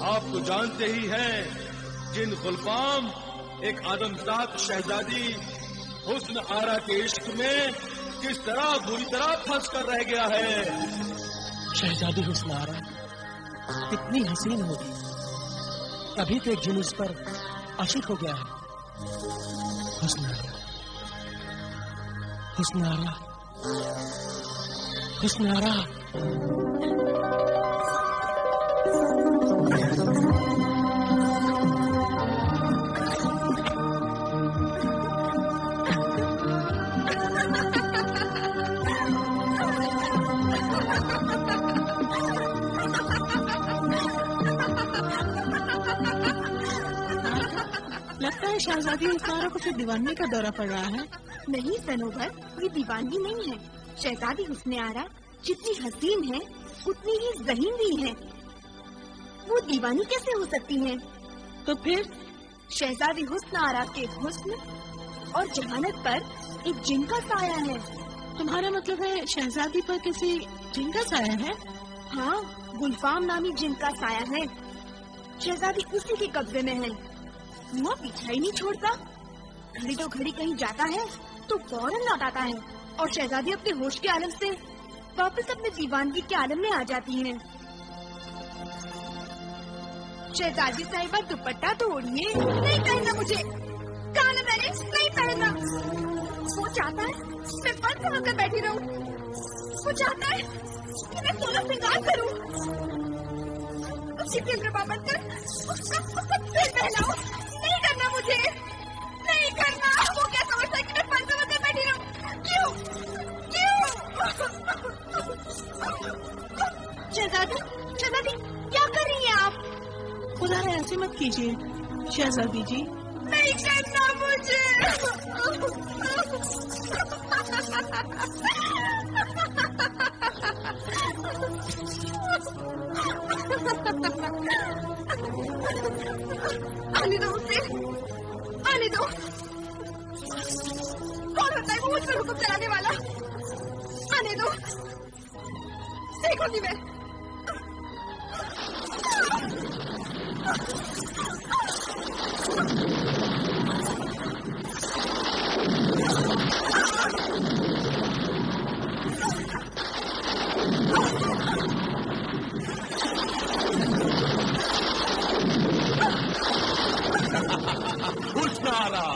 آپ تو جانتے ہی ہیں جن غلفام ایک آدمزاد شہزادی حسن آرا کے عشق میں کس طرح بری طرح پھنس کر رہ گیا ہے. شہزادی حسن آرا کتنی حسین ہوگی، ابھی تو ایک جن اس پر عاشق ہو گیا ہے. حسن آرا، حسن آرا، حسن آرا. لگتا ہے شہزادی حسن آرا کو پھر دیوانگی کا دورہ پڑ رہا ہے. نہیں سنوبر، یہ دیوانگی نہیں ہے. شہزادی حسن آرا جتنی حسین ہے اتنی ہی ذہین بھی ہے. وہ دیوانی کیسے ہو سکتی ہیں؟ تو پھر شہزادی حسن آرا کے حسن اور جہانت پر ایک جن کا سایہ ہے. تمہارا مطلب ہے شہزادی پر کسی جن کا سایہ ہے؟ ہاں، گلفام نامی جن کا سایہ ہے. شہزادی اسی کے قبضے میں ہے. وہ پیچھا ہی نہیں چھوڑتا. گھڑی تو گھڑی کہیں جاتا ہے تو فوراً لوٹ آتا ہے اور شہزادی اپنے ہوش کے عالم سے واپس اپنے دیوانگی کے عالم میں آ جاتی ہیں. شہزادی صاحبہ دوپٹہ تو اوڑھیے. نہیں پہننا مجھے. کہا نا میں نے نہیں پہننا. وہ چاہتا ہے میں بند ہو کر بیٹھی رہوں. وہ چاہتا ہے کہ میں سولہ سنگار کروں. اسی کے بابت کر اس کا پھر بہلاؤ. نہیں کرنا مجھے. نہیں کرنا. وہ کیا سمجھتا ہے کہ میں بند ہو کر بیٹھی رہوں؟ کیوں شہزادی کیا کر رہی ہیں آپ؟ خدا رہے ایسے مت کیجیے شہزادی جی. نہیں کرنا مجھے. آنے دو اسے. آنے دو. کون ہوتا ہے وہ مجھ پر حکم چلانے والا؟ آنے دو. دیکھو گی میں. حسن آرا،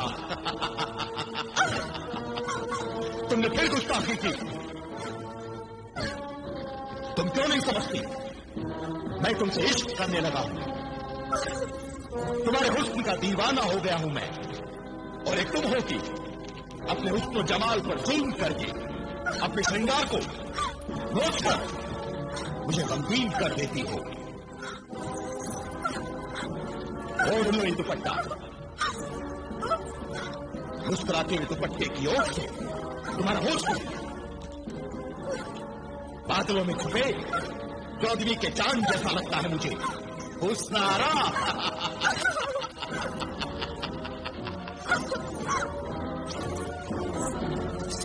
تم نے پھر گستاخی کی. تم کیوں نہیں سمجھتی میں تم سے عشق کرنے لگا ہوں. تمہارے حسن کا دیوانہ ہو گیا ہوں میں. اور ایک تم ہوتی اپنے حسن و جمال پر ظلم کر کے اپنے شرنگار کو روک کر مجھے غمگین کر دیتی ہو. اوڑھ لو یہ دوپٹہ. مسکراتے ہوئے دوپٹے کی اوٹ سے تمہارا حسن بادلوں میں چھپے چودھری کے چاند جیسا لگتا ہے مجھے. حسن آرا.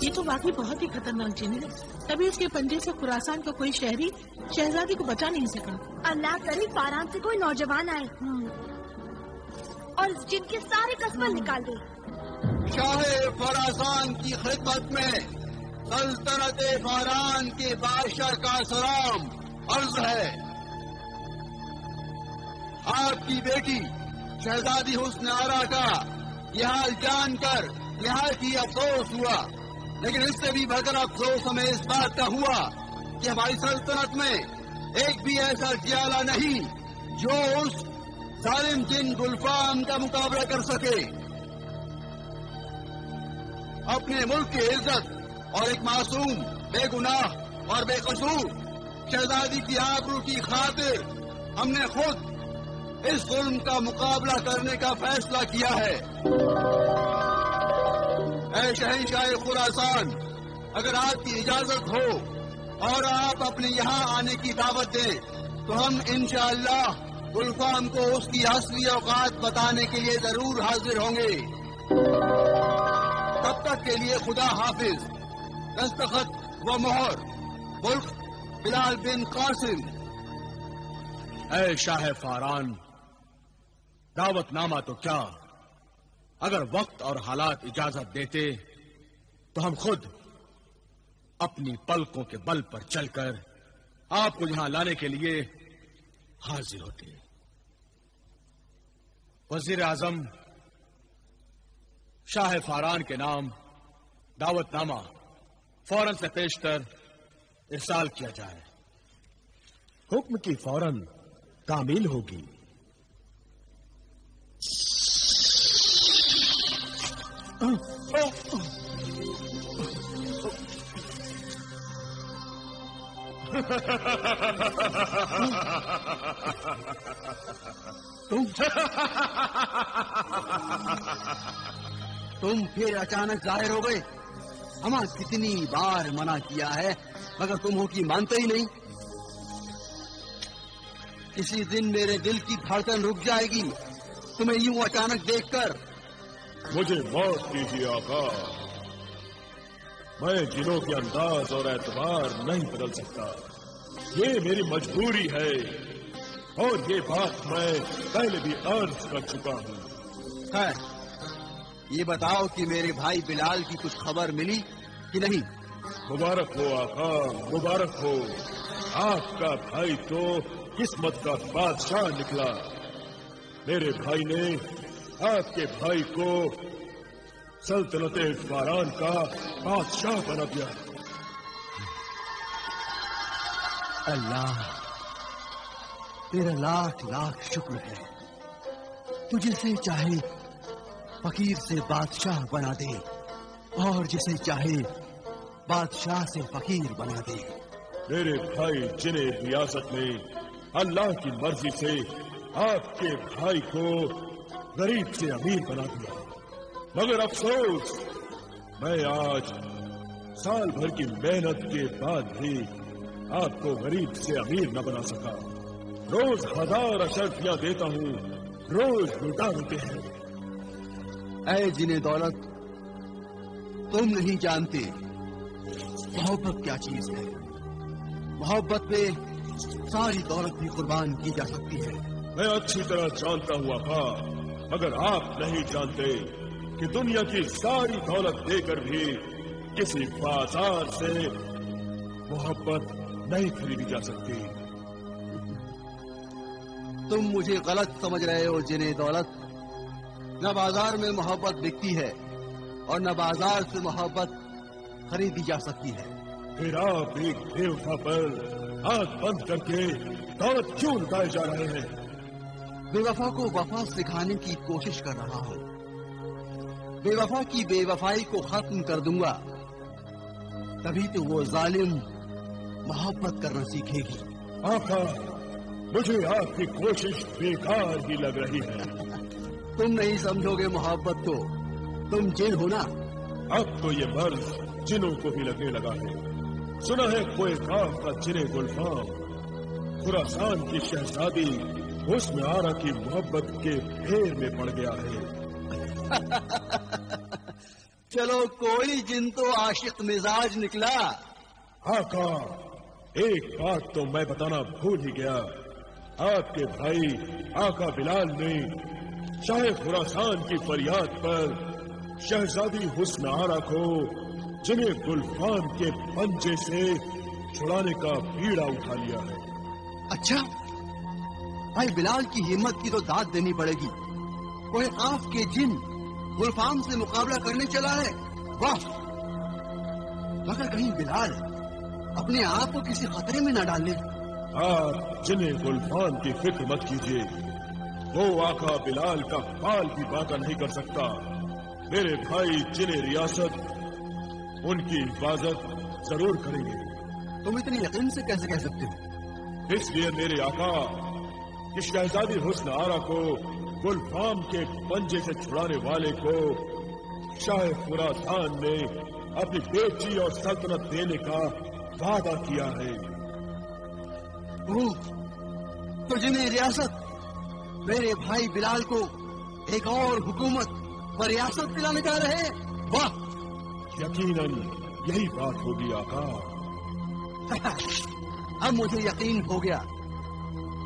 یہ تو واقعی بہت ہی خطرناک جن ہے. تبھی اس کے پنجے سے خراسان کا کوئی شہری شہزادی کو بچا نہیں سکا. اللہ کرے فاران سے کوئی نوجوان آئے اور اس جن کے سارے قصبے نکال دے. شاہ خراسان کی خدمت میں سلطنت فاران کے بادشاہ کا سلام عرض ہے. آپ کی بیٹی شہزادی حسن آرا کا یہ حال جان کر نہایت ہی افسوس ہوا. لیکن اس سے بھی بڑھ کر افسوس ہمیں اس بات کا ہوا کہ ہماری سلطنت میں ایک بھی ایسا جیالہ نہیں جو اس ظالم جن گلفام کا مقابلہ کر سکے. اپنے ملک کی عزت اور ایک معصوم بے گناہ اور بے قصور شہزادی کی آبرو کی خاطر ہم نے خود اس ظلم کا مقابلہ کرنے کا فیصلہ کیا ہے. اے شہنشاہ خراسان، اگر آپ کی اجازت ہو اور آپ اپنے یہاں آنے کی دعوت دیں تو ہم انشاءاللہ گلفام کو اس کی اصلی اوقات بتانے کے لیے ضرور حاضر ہوں گے. تب تک کے لیے خدا حافظ. دستخط و مہر. ملک بلال بن قاسم. اے شاہ فاران، دعوت نامہ تو کیا، اگر وقت اور حالات اجازت دیتے تو ہم خود اپنی پلکوں کے بل پر چل کر آپ کو یہاں لانے کے لیے حاضر ہوتے۔ وزیر اعظم، شاہ فاران کے نام دعوت نامہ فوراً سے پیش کر ارسال کیا جائے۔ حکم کی فوراً تعمیل ہوگی۔ تم پھر اچانک ظاہر ہو گئے۔ ہمیں کتنی بار منع کیا ہے مگر تم ہو کہ مانتے ہی نہیں۔ کسی دن میرے دل کی دھڑکن رک جائے گی تمہیں یوں اچانک دیکھ کر۔ مجھے موت کیجیے آقا، میں جنوں کے انداز اور اعتبار نہیں بدل سکتا، یہ میری مجبوری ہے، اور یہ بات میں پہلے بھی عرض کر چکا ہوں۔ خیر، یہ بتاؤ کہ میرے بھائی بلال کی کچھ خبر ملی کہ نہیں؟ مبارک ہو آقا، مبارک ہو، آپ کا بھائی تو قسمت کا بادشاہ نکلا۔ میرے بھائی نے آپ کے بھائی کو سلطنت فاران کا بادشاہ بنا دیا۔ اللہ تیرا لاکھ لاکھ شکر ہے، تو جسے چاہے فقیر سے بادشاہ بنا دے اور جسے چاہے بادشاہ سے فقیر بنا دے۔ میرے بھائی جنہیں ریاست نے اللہ کی مرضی سے آپ کے بھائی کو غریب سے امیر بنا دیا، مگر افسوس میں آج سال بھر کی محنت کے بعد بھی آپ کو غریب سے امیر نہ بنا سکا۔ روز ہزار اشرفیاں دیتا ہوں، روز لوٹا دیتے ہیں۔ اے جنہیں دولت، تم نہیں جانتے محبت کیا چیز ہے۔ محبت پہ ساری دولت بھی قربان کی جا سکتی ہے۔ میں اچھی طرح جانتا ہوں آقا، مگر آپ نہیں جانتے کہ دنیا کی ساری دولت دے کر بھی کسی بازار سے محبت نہیں خریدی جا سکتی۔ تم مجھے غلط سمجھ رہے ہو جنہیں دولت، نہ بازار میں محبت بکتی ہے اور نہ بازار سے محبت خریدی جا سکتی ہے۔ پھر آپ ایک بے وفا پر آنکھ بند کر کے دولت کیوں لٹائے جا رہے ہیں؟ بے وفا کو وفا سکھانے کی کوشش کر رہا ہوں۔ بے وفا کی بے وفائی کو ختم کر دوں گا، تبھی تو وہ ظالم محبت کرنا سیکھے گی۔ آقا، مجھے آپ کی کوشش بیکار ہی لگ رہی ہے۔ تم نہیں سمجھو گے محبت کو، تم جن ہو نا۔ اب تو یہ مرض جنوں کو بھی لگنے لگا ہے۔ سنا ہے کوئی کاف کا جنیں گلفام خراسان کی شہزادی حسن آرا کی محبت کے پھیر میں پڑ گیا ہے۔ چلو کوئی جن تو عاشق مزاج نکلا۔ آقا، ایک بات تو میں بتانا بھول ہی گیا۔ آپ کے بھائی آقا بلال نے شاہ خراسان کی فریاد پر شہزادی حسن آرا کو جنہیں گلفام کے پنجے سے چھڑانے کا بیڑا اٹھا لیا ہے۔ اچھا، بھائی بلال کی ہمت کی تو داد دینی پڑے گی۔ کوئی آف کے جن گلفام سے مقابلہ کرنے چلا ہے، واہ! مگر کہیں بلال اپنے آپ کو کسی خطرے میں نہ ڈال لے۔ آپ جنہیں گلفام کی فکر مت کیجیے، وہ آقا بلال کا بال بھی باقا نہیں کر سکتا۔ میرے بھائی جنہیں ریاست ان کی حفاظت ضرور کریں گے۔ تم اتنی یقین سے کیسے کہہ سکتے ہو؟ اس لیے میرے آقا کہ شہزادی حسن آرا کو گلفام کے پنجے سے چھڑانے والے کو شاہ خراسان نے اپنی بیٹی اور سلطنت دینے کا وعدہ کیا ہے۔ تو جنہیں ریاست میرے بھائی بلال کو ایک اور حکومت و ریاست دلانے جا رہے ہیں، واہ! یقیناً یہی بات ہوگی آقا۔ اب مجھے یقین ہو گیا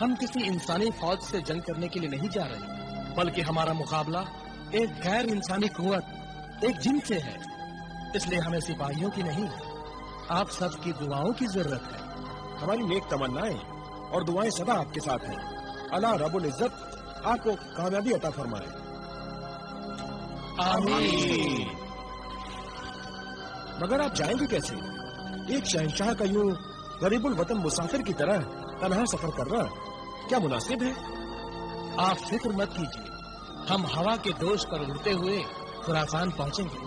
ہم کسی انسانی فوج سے جنگ کرنے کے لیے نہیں جا رہے، بلکہ ہمارا مقابلہ ایک غیر انسانی قوت، ایک جن سے ہے۔ اس لیے ہمیں سپاہیوں کی نہیں، آپ سب کی دعاؤں کی ضرورت ہے۔ ہماری نیک تمنائیں اور دعائیں سدا آپ کے ساتھ ہیں۔ اللہ رب العزت آپ کو کامیابی عطا فرمائے۔ آمین۔ مگر آپ جائیں گے کیسے؟ ایک شہنشاہ کا یوں غریب الوطن مسافر کی طرح تنہا سفر کرنا کیا مناسب ہے؟ آپ فکر مت کیجیے، ہم ہوا کے دوش پر اڑتے ہوئے خراسان پہنچیں گے۔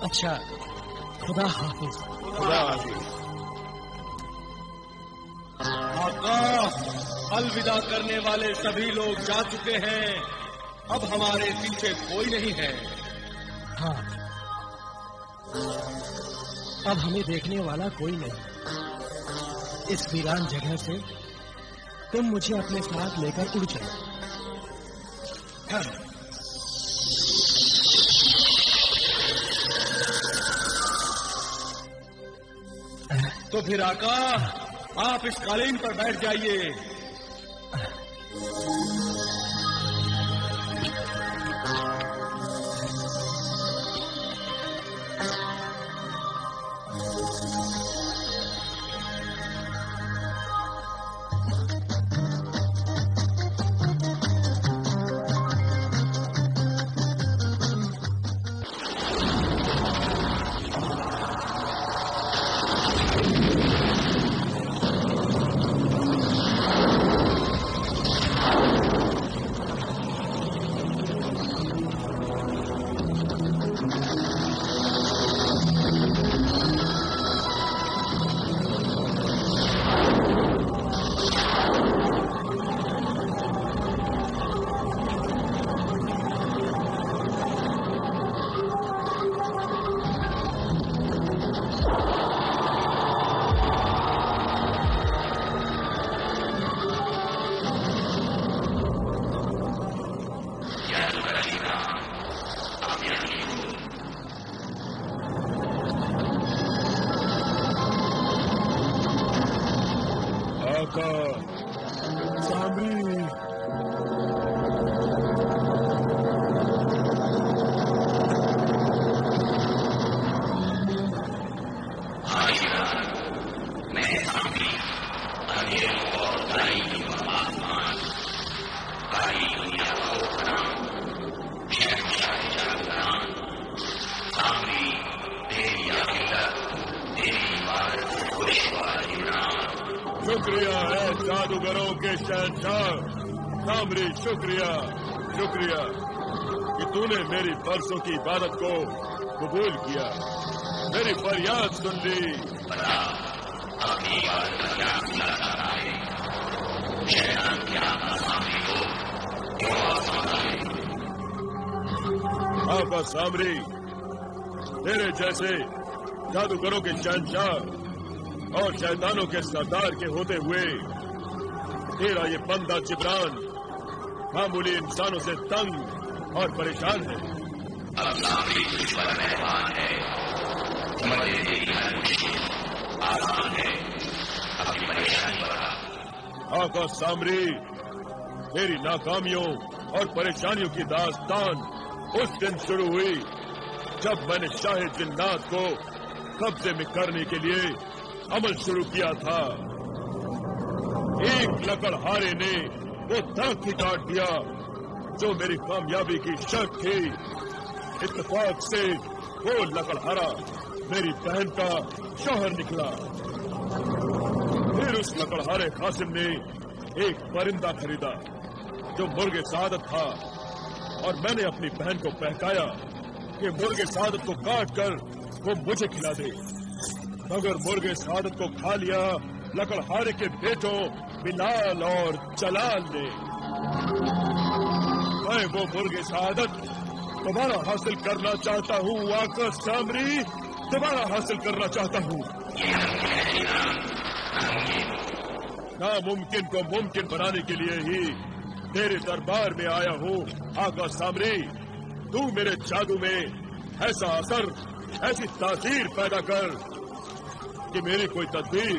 اچھا، خدا حافظ۔ خدا حافظ۔ آقا، الوداع کرنے والے سبھی لوگ جا چکے ہیں، اب ہمارے پیچھے کوئی نہیں ہے۔ ہاں، اب ہمیں دیکھنے والا کوئی نہیں۔ اس ویران جگہ سے تم مجھے اپنے ساتھ لے کر اڑ چلو۔ تو پھر آقا، آپ اس قالین پر بیٹھ جائیے۔ شکریہ ہے جادوگروں کے شہنشاہ سامری، شکریہ شکریہ کہ تو نے میری برسوں کی عبادت کو قبول کیا، میری فریاد سن لی۔ آقا سامری، تیرے جیسے جادوگروں کے شہنشاہ اور شیطانوں کے سردار کے ہوتے ہوئے تیرا یہ بندہ جبران معمولی انسانوں سے تنگ اور پریشان ہے۔ آقا سامری، تیری ناکامیوں اور پریشانیوں کی داستان اس دن شروع ہوئی جب میں نے شاہ جنات کو قبضے میں کرنے کے لیے عمل شروع کیا تھا۔ ایک لکڑہارے نے وہ درخت ہی کاٹ دیا جو میری کامیابی کی شرط تھی۔ اتفاق سے وہ لکڑہارا میری بہن کا شوہر نکلا۔ پھر اس لکڑہارے قاسم نے ایک پرندہ خریدا جو مرغ سعادت تھا، اور میں نے اپنی بہن کو بہکایا کہ مرغ سعادت کو کاٹ کر وہ مجھے کھلا دے، مگر مرغ سعادت کو کھا لیا لکڑہارے کے بیٹوں بلال اور جلال نے۔ میں وہ مرغ سعادت دوبارہ حاصل کرنا چاہتا ہوں آقا سامری، دوبارہ حاصل کرنا چاہتا ہوں۔ ناممکن کو ممکن بنانے کے لیے ہی تیرے دربار میں آیا ہوں آقا سامری۔ تو میرے جادو میں ایسا اثر، ایسی تاثیر پیدا کر کہ میری کوئی تدبیر